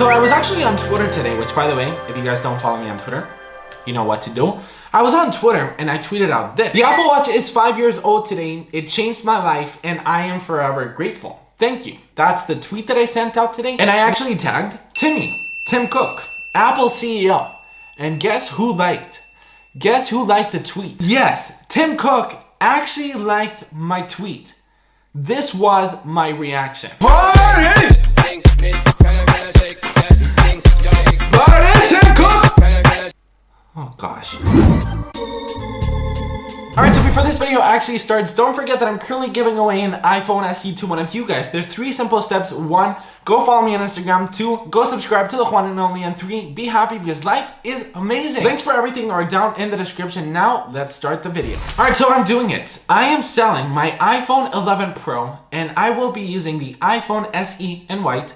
So I was actually on Twitter today, which by the way, if you guys don't follow me on Twitter, you know what to do. I was on Twitter and I tweeted out this. The Apple Watch is 5 years old today. It changed my life and I am forever grateful. Thank you. That's the tweet that I sent out today. And I actually tagged Tim Cook, Apple CEO. And guess who liked? Guess who liked the tweet? Yes, Tim Cook actually liked my tweet. This was my reaction. Party! Tim Cook! Oh gosh. Alright, so before this video actually starts, don't forget that I'm currently giving away an iPhone SE to one of you guys. There's 3 simple steps. 1, go follow me on Instagram. 2, go subscribe to the one and only. And 3, be happy because life is amazing. Links for everything are down in the description. Now, let's start the video. Alright, so I'm doing it. I am selling my iPhone 11 Pro and I will be using the iPhone SE in white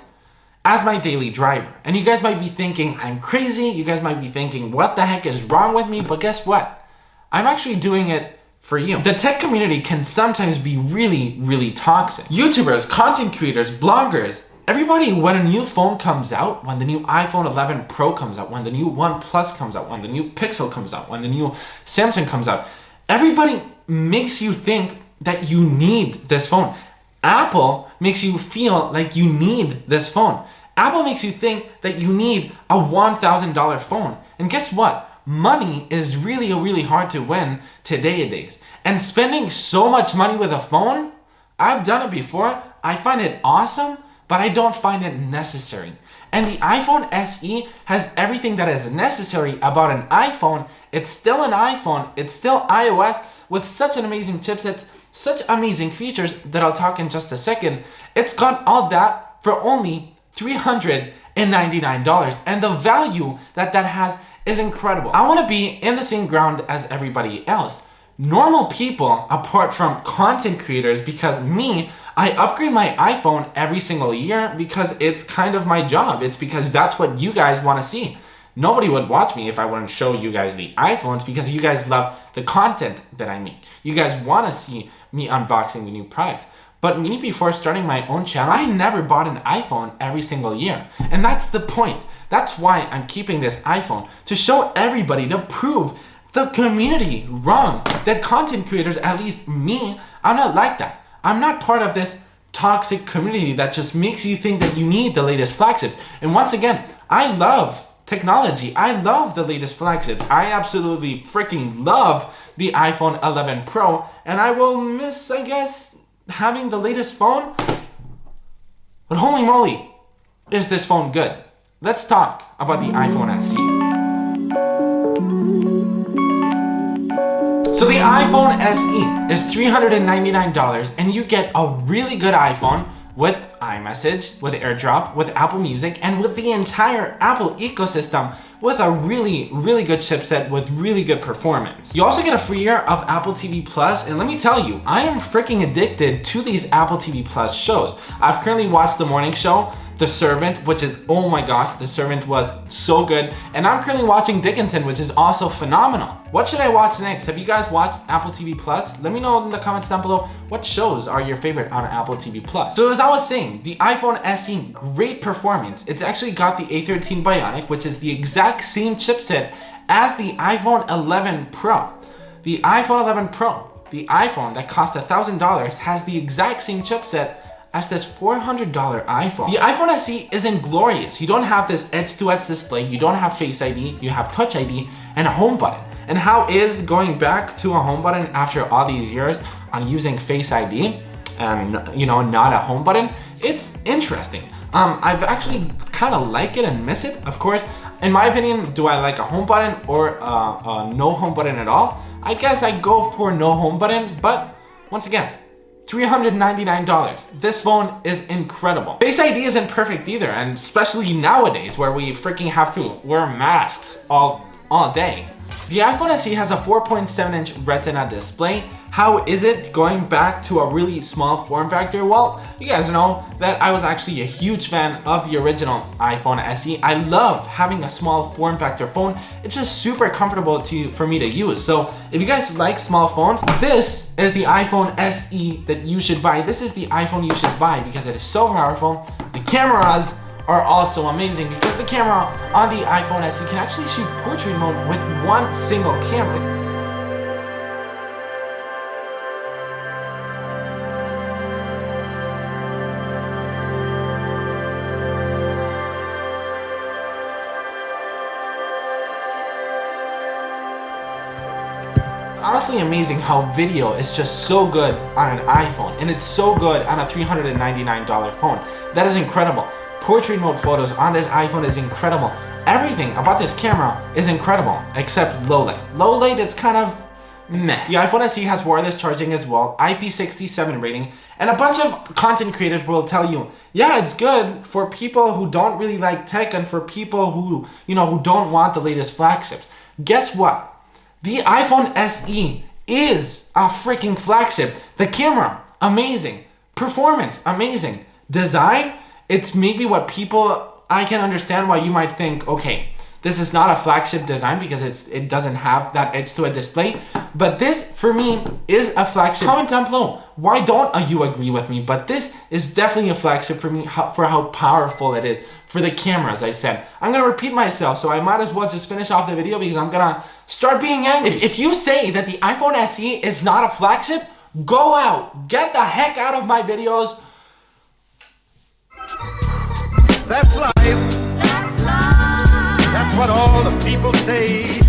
as my daily driver. And you guys might be thinking I'm crazy. You guys might be thinking, what the heck is wrong with me? But guess what? I'm actually doing it for you. The tech community can sometimes be really, really toxic. YouTubers, content creators, bloggers, everybody, when a new phone comes out, when the new iPhone 11 Pro comes out, when the new One Plus comes out, when the new Pixel comes out, when the new Samsung comes out, everybody makes you think that you need this phone. Apple makes you feel like you need this phone. Apple makes you think that you need a $1,000 phone. And guess what? Money is really, really hard to win today-a-days. And spending so much money with a phone, I've done it before. I find it awesome, but I don't find it necessary. And the iPhone SE has everything that is necessary about an iPhone. It's still an iPhone. It's still iOS with such an amazing chipset, such amazing features that I'll talk in just a second. It's got all that for only $399. And the value that has is incredible. I want to be in the same ground as everybody else. Normal people, apart from content creators, because me, I upgrade my iPhone every single year because it's kind of my job. It's because that's what you guys want to see. Nobody would watch me if I wouldn't show you guys the iPhones because you guys love the content that I make. You guys want to see me unboxing the new products. But me, before starting my own channel, I never bought an iPhone every single year. And that's the point. That's why I'm keeping this iPhone, to show everybody, to prove the community wrong. That content creators, at least me, I'm not like that. I'm not part of this toxic community that just makes you think that you need the latest flagship. And once again, I love technology. I love the latest flagships. I absolutely freaking love the iPhone 11 Pro. And I will miss, I guess, having the latest phone. But holy moly, is this phone good? Let's talk about the iPhone SE. So the iPhone SE is $399 and you get a really good iPhone with iMessage, with AirDrop, with Apple Music, and with the entire Apple ecosystem with a really, really good chipset with really good performance. You also get a free year of Apple TV Plus, and let me tell you, I am freaking addicted to these Apple TV Plus shows. I've currently watched the morning show, The Servant, which is, oh my gosh, The Servant was so good. And I'm currently watching Dickinson, which is also phenomenal. What should I watch next? Have you guys watched Apple TV Plus? Let me know in the comments down below what shows are your favorite on Apple TV Plus. So as I was saying, the iPhone SE, great performance. It's actually got the A13 Bionic, which is the exact same chipset as the iPhone 11 Pro. The iPhone 11 Pro, the iPhone that cost $1,000, has the exact same chipset as this $400 iPhone. The iPhone SE isn't glorious. You don't have this edge-to-edge display, you don't have Face ID, you have Touch ID, and a home button. And how is going back to a home button after all these years on using Face ID and not a home button? It's interesting. I've actually kind of like it and miss it. Of course, in my opinion, do I like a home button or no home button at all? I guess I go for no home button, but once again, $399. This phone is incredible. Face ID isn't perfect either, and especially nowadays where we freaking have to wear masks all day. The iPhone SE has a 4.7-inch Retina display. How is it going back to a really small form factor? Well, you guys know that I was actually a huge fan of the original iPhone SE. I love having a small form factor phone. It's just super comfortable for me to use. So if you guys like small phones, this is the iPhone SE that you should buy. This is the iPhone you should buy because it is so powerful. The cameras are also amazing because the camera on the iPhone SE can actually shoot portrait mode with one single camera. Honestly amazing how video is just so good on an iPhone, and it's so good on a $399 phone. That is incredible. Portrait mode photos on this iPhone is incredible. Everything about this camera is incredible except low light. Low light, it's kind of meh. The iPhone SE has wireless charging as well, IP67 rating, and a bunch of content creators will tell you, yeah, it's good for people who don't really like tech and for people who, who don't want the latest flagships. Guess what? The iPhone SE is a freaking flagship. The camera, amazing. Performance, amazing. Design, it's maybe what I can understand why you might think, okay, this is not a flagship design because it doesn't have that edge to a display. But this, for me, is a flagship. Comment down below, why don't you agree with me? But this is definitely a flagship for me for how powerful it is. For the camera, as I said. I'm gonna repeat myself, so I might as well just finish off the video because I'm gonna start being angry. If you say that the iPhone SE is not a flagship, go out. Get the heck out of my videos. That's life. That's life. That's what all the people say.